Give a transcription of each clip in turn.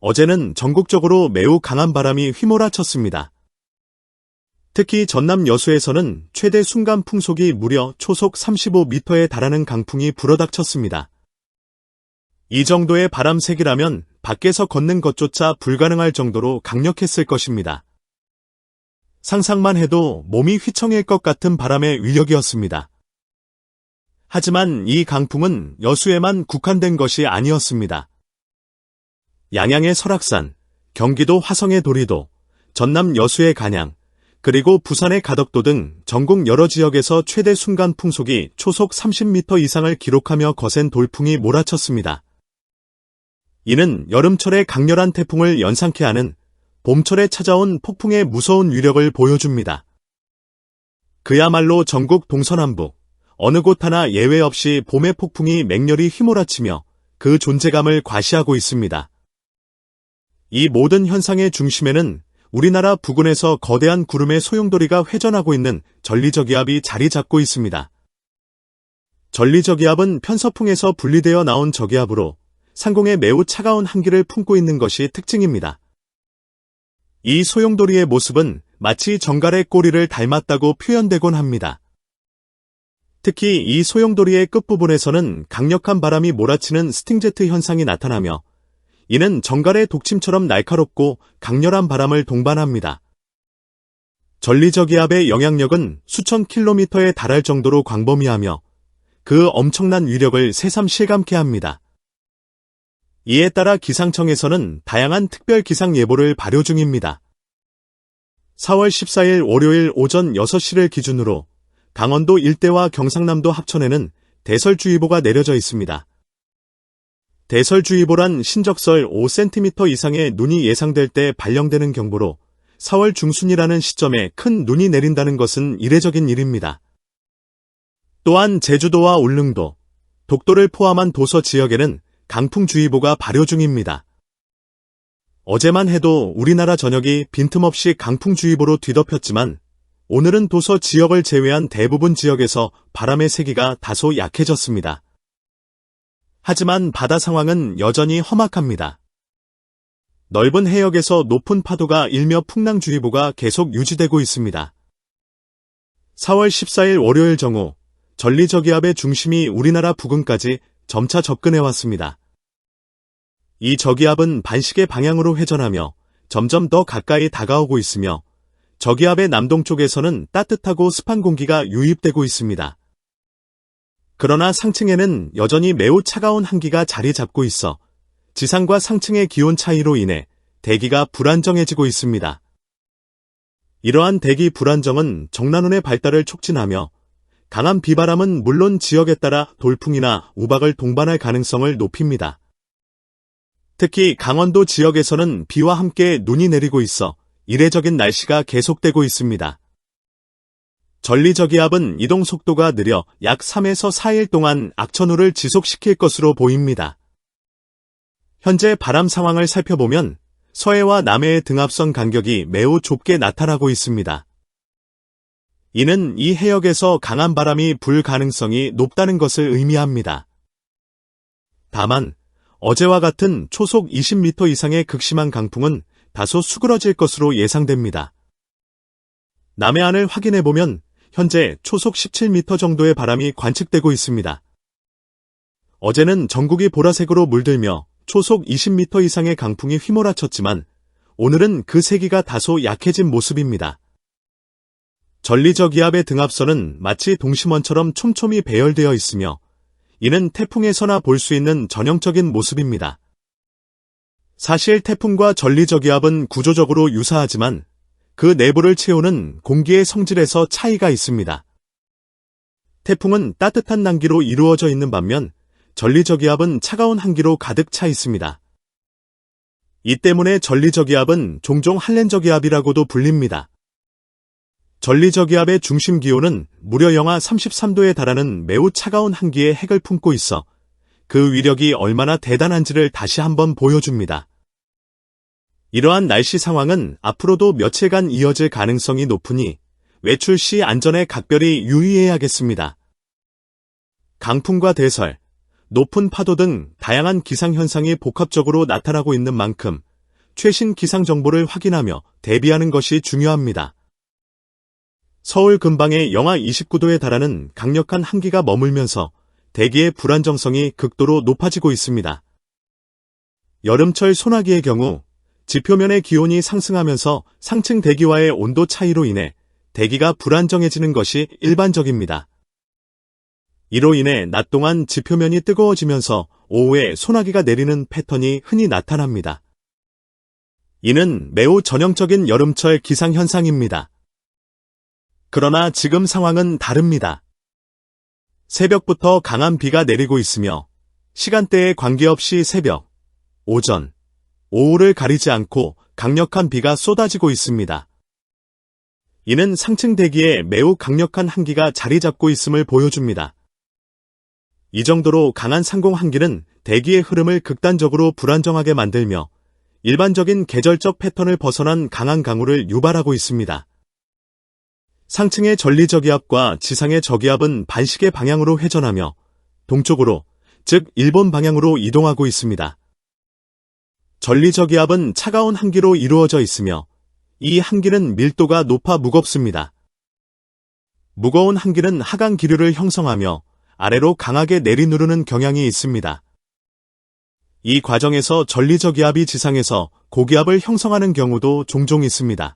어제는 전국적으로 매우 강한 바람이 휘몰아쳤습니다. 특히 전남 여수에서는 최대 순간 풍속이 무려 초속 35m에 달하는 강풍이 불어닥쳤습니다. 이 정도의 바람 세기라면 밖에서 걷는 것조차 불가능할 정도로 강력했을 것입니다. 상상만 해도 몸이 휘청일 것 같은 바람의 위력이었습니다. 하지만 이 강풍은 여수에만 국한된 것이 아니었습니다. 양양의 설악산, 경기도 화성의 도리도, 전남 여수의 간양, 그리고 부산의 가덕도 등 전국 여러 지역에서 최대 순간 풍속이 초속 30m 이상을 기록하며 거센 돌풍이 몰아쳤습니다. 이는 여름철의 강렬한 태풍을 연상케 하는 봄철에 찾아온 폭풍의 무서운 위력을 보여줍니다. 그야말로 전국 동서남북, 어느 곳 하나 예외 없이 봄의 폭풍이 맹렬히 휘몰아치며 그 존재감을 과시하고 있습니다. 이 모든 현상의 중심에는 우리나라 부근에서 거대한 구름의 소용돌이가 회전하고 있는 전리저기압이 자리 잡고 있습니다. 전리저기압은 편서풍에서 분리되어 나온 저기압으로 상공에 매우 차가운 한기를 품고 있는 것이 특징입니다. 이 소용돌이의 모습은 마치 정갈의 꼬리를 닮았다고 표현되곤 합니다. 특히 이 소용돌이의 끝부분에서는 강력한 바람이 몰아치는 스팅제트 현상이 나타나며 이는 정갈의 독침처럼 날카롭고 강렬한 바람을 동반합니다. 전리저기압의 영향력은 수천 킬로미터에 달할 정도로 광범위하며 그 엄청난 위력을 새삼 실감케 합니다. 이에 따라 기상청에서는 다양한 특별 기상예보를 발효 중입니다. 4월 14일 월요일 오전 6시를 기준으로 강원도 일대와 경상남도 합천에는 대설주의보가 내려져 있습니다. 대설주의보란 신적설 5cm 이상의 눈이 예상될 때 발령되는 경보로 4월 중순이라는 시점에 큰 눈이 내린다는 것은 이례적인 일입니다. 또한 제주도와 울릉도, 독도를 포함한 도서 지역에는 강풍주의보가 발효 중입니다. 어제만 해도 우리나라 전역이 빈틈없이 강풍주의보로 뒤덮였지만 오늘은 도서 지역을 제외한 대부분 지역에서 바람의 세기가 다소 약해졌습니다. 하지만 바다 상황은 여전히 험악합니다. 넓은 해역에서 높은 파도가 일며 풍랑주의보가 계속 유지되고 있습니다. 4월 14일 월요일 정오, 전리저기압의 중심이 우리나라 부근까지 점차 접근해왔습니다. 이 저기압은 반시계 방향으로 회전하며 점점 더 가까이 다가오고 있으며 저기압의 남동쪽에서는 따뜻하고 습한 공기가 유입되고 있습니다. 그러나 상층에는 여전히 매우 차가운 한기가 자리 잡고 있어 지상과 상층의 기온 차이로 인해 대기가 불안정해지고 있습니다. 이러한 대기 불안정은 정난운의 발달을 촉진하며 강한 비바람은 물론 지역에 따라 돌풍이나 우박을 동반할 가능성을 높입니다. 특히 강원도 지역에서는 비와 함께 눈이 내리고 있어 이례적인 날씨가 계속되고 있습니다. 전리저기압은 이동 속도가 느려 약 3에서 4일 동안 악천후를 지속시킬 것으로 보입니다. 현재 바람 상황을 살펴보면 서해와 남해의 등압선 간격이 매우 좁게 나타나고 있습니다. 이는 이 해역에서 강한 바람이 불 가능성이 높다는 것을 의미합니다. 다만 어제와 같은 초속 20m 이상의 극심한 강풍은 다소 수그러질 것으로 예상됩니다. 남해안을 확인해보면 현재 초속 17m 정도의 바람이 관측되고 있습니다. 어제는 전국이 보라색으로 물들며 초속 20m 이상의 강풍이 휘몰아쳤지만 오늘은 그 세기가 다소 약해진 모습입니다. 전리저기압의 등압선은 마치 동심원처럼 촘촘히 배열되어 있으며 이는 태풍에서나 볼 수 있는 전형적인 모습입니다. 사실 태풍과 전리저기압은 구조적으로 유사하지만 그 내부를 채우는 공기의 성질에서 차이가 있습니다. 태풍은 따뜻한 난기로 이루어져 있는 반면 전리저기압은 차가운 한기로 가득 차 있습니다. 이 때문에 전리저기압은 종종 한렌저기압이라고도 불립니다. 전리저기압의 중심 기온은 무려 영하 33도에 달하는 매우 차가운 한기의 핵을 품고 있어 그 위력이 얼마나 대단한지를 다시 한번 보여줍니다. 이러한 날씨 상황은 앞으로도 며칠간 이어질 가능성이 높으니 외출 시 안전에 각별히 유의해야겠습니다. 강풍과 대설, 높은 파도 등 다양한 기상현상이 복합적으로 나타나고 있는 만큼 최신 기상 정보를 확인하며 대비하는 것이 중요합니다. 서울 근방에 영하 29도에 달하는 강력한 한기가 머물면서 대기의 불안정성이 극도로 높아지고 있습니다. 여름철 소나기의 경우 지표면의 기온이 상승하면서 상층 대기와의 온도 차이로 인해 대기가 불안정해지는 것이 일반적입니다. 이로 인해 낮 동안 지표면이 뜨거워지면서 오후에 소나기가 내리는 패턴이 흔히 나타납니다. 이는 매우 전형적인 여름철 기상현상입니다. 그러나 지금 상황은 다릅니다. 새벽부터 강한 비가 내리고 있으며 시간대에 관계없이 새벽, 오전, 오후를 가리지 않고 강력한 비가 쏟아지고 있습니다. 이는 상층 대기에 매우 강력한 한기가 자리 잡고 있음을 보여줍니다. 이 정도로 강한 상공 한기는 대기의 흐름을 극단적으로 불안정하게 만들며 일반적인 계절적 패턴을 벗어난 강한 강우를 유발하고 있습니다. 상층의 전리저기압과 지상의 저기압은 반시계 방향으로 회전하며 동쪽으로, 즉 일본 방향으로 이동하고 있습니다. 전리저기압은 차가운 한기로 이루어져 있으며 이 한기는 밀도가 높아 무겁습니다. 무거운 한기는 하강 기류를 형성하며 아래로 강하게 내리누르는 경향이 있습니다. 이 과정에서 전리저기압이 지상에서 고기압을 형성하는 경우도 종종 있습니다.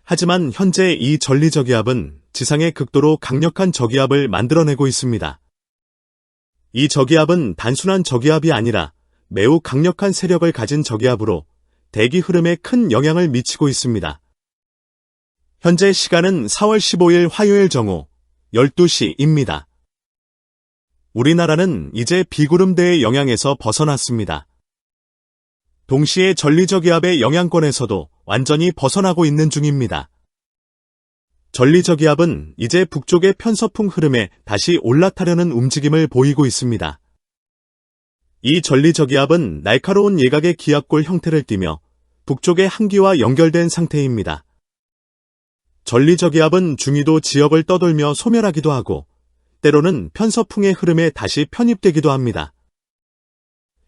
하지만 현재 이 전리저기압은 지상에 극도로 강력한 저기압을 만들어내고 있습니다. 이 저기압은 단순한 저기압이 아니라 매우 강력한 세력을 가진 저기압으로 대기 흐름에 큰 영향을 미치고 있습니다. 현재 시간은 4월 15일 화요일 정오 12시입니다. 우리나라는 이제 비구름대의 영향에서 벗어났습니다. 동시에 전리저기압의 영향권에서도 완전히 벗어나고 있는 중입니다. 전리저기압은 이제 북쪽의 편서풍 흐름에 다시 올라타려는 움직임을 보이고 있습니다. 이 전리저기압은 날카로운 예각의 기압골 형태를 띠며 북쪽의 한기와 연결된 상태입니다. 전리저기압은 중위도 지역을 떠돌며 소멸하기도 하고 때로는 편서풍의 흐름에 다시 편입되기도 합니다.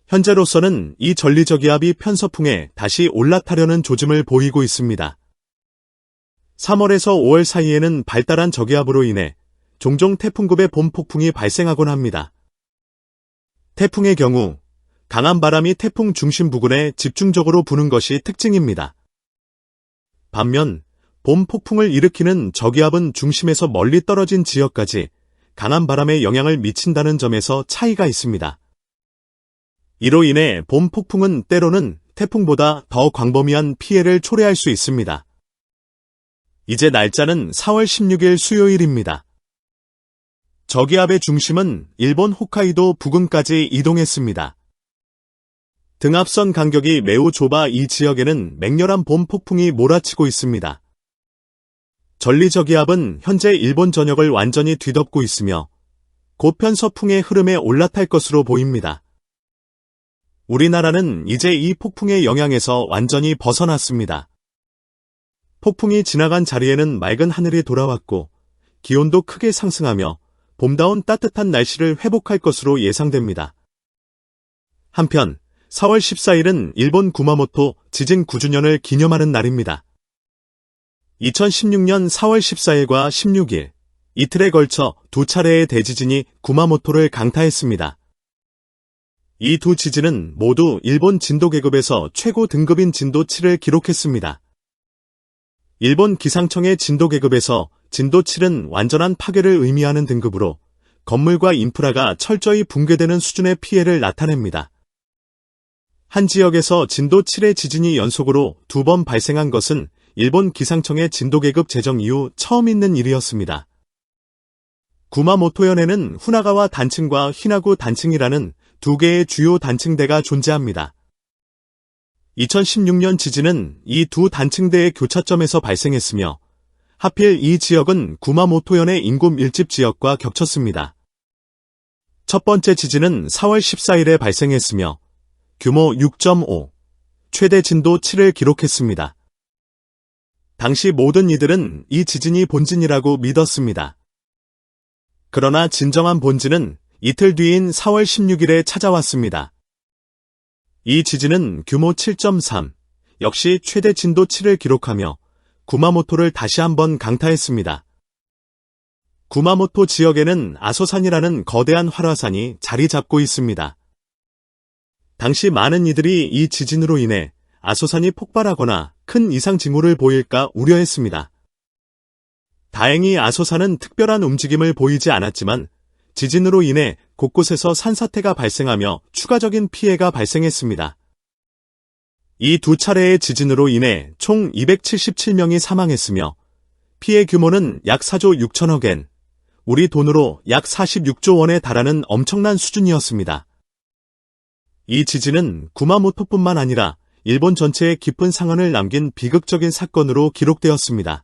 현재로서는 이 전리저기압이 편서풍에 다시 올라타려는 조짐을 보이고 있습니다. 3월에서 5월 사이에는 발달한 저기압으로 인해 종종 태풍급의 봄 폭풍이 발생하곤 합니다. 태풍의 경우 강한 바람이 태풍 중심 부근에 집중적으로 부는 것이 특징입니다. 반면 봄 폭풍을 일으키는 저기압은 중심에서 멀리 떨어진 지역까지 강한 바람에 영향을 미친다는 점에서 차이가 있습니다. 이로 인해 봄 폭풍은 때로는 태풍보다 더 광범위한 피해를 초래할 수 있습니다. 이제 날짜는 4월 16일 수요일입니다. 저기압의 중심은 일본 홋카이도 부근까지 이동했습니다. 등압선 간격이 매우 좁아 이 지역에는 맹렬한 봄 폭풍이 몰아치고 있습니다. 전리저기압은 현재 일본 전역을 완전히 뒤덮고 있으며 고편 서풍의 흐름에 올라탈 것으로 보입니다. 우리나라는 이제 이 폭풍의 영향에서 완전히 벗어났습니다. 폭풍이 지나간 자리에는 맑은 하늘이 돌아왔고 기온도 크게 상승하며 봄다운 따뜻한 날씨를 회복할 것으로 예상됩니다. 한편 4월 14일은 일본 구마모토 지진 9주년을 기념하는 날입니다. 2016년 4월 14일과 16일, 이틀에 걸쳐 두 차례의 대지진이 구마모토를 강타했습니다. 이 두 지진은 모두 일본 진도 계급에서 최고 등급인 진도 7을 기록했습니다. 일본 기상청의 진도 계급에서 진도 7은 완전한 파괴를 의미하는 등급으로 건물과 인프라가 철저히 붕괴되는 수준의 피해를 나타냅니다. 한 지역에서 진도 7의 지진이 연속으로 2번 발생한 것은 일본 기상청의 진도 계급 제정 이후 처음 있는 일이었습니다. 구마모토현에는 후나가와 단층과 히나구 단층이라는 두 개의 주요 단층대가 존재합니다. 2016년 지진은 이 두 단층대의 교차점에서 발생했으며 하필 이 지역은 구마모토현의 인구 밀집 지역과 겹쳤습니다. 첫 번째 지진은 4월 14일에 발생했으며 규모 6.5, 최대 진도 7을 기록했습니다. 당시 모든 이들은 이 지진이 본진이라고 믿었습니다. 그러나 진정한 본진은 이틀 뒤인 4월 16일에 찾아왔습니다. 이 지진은 규모 7.3, 역시 최대 진도 7을 기록하며 구마모토를 다시 한번 강타했습니다. 구마모토 지역에는 아소산이라는 거대한 활화산이 자리 잡고 있습니다. 당시 많은 이들이 이 지진으로 인해 아소산이 폭발하거나 큰 이상 징후를 보일까 우려했습니다. 다행히 아소산은 특별한 움직임을 보이지 않았지만 지진으로 인해 곳곳에서 산사태가 발생하며 추가적인 피해가 발생했습니다. 이 두 차례의 지진으로 인해 총 277명이 사망했으며 피해 규모는 약 4조 6천억 엔, 우리 돈으로 약 46조 원에 달하는 엄청난 수준이었습니다. 이 지진은 구마모토뿐만 아니라 일본 전체에 깊은 상흔을 남긴 비극적인 사건으로 기록되었습니다.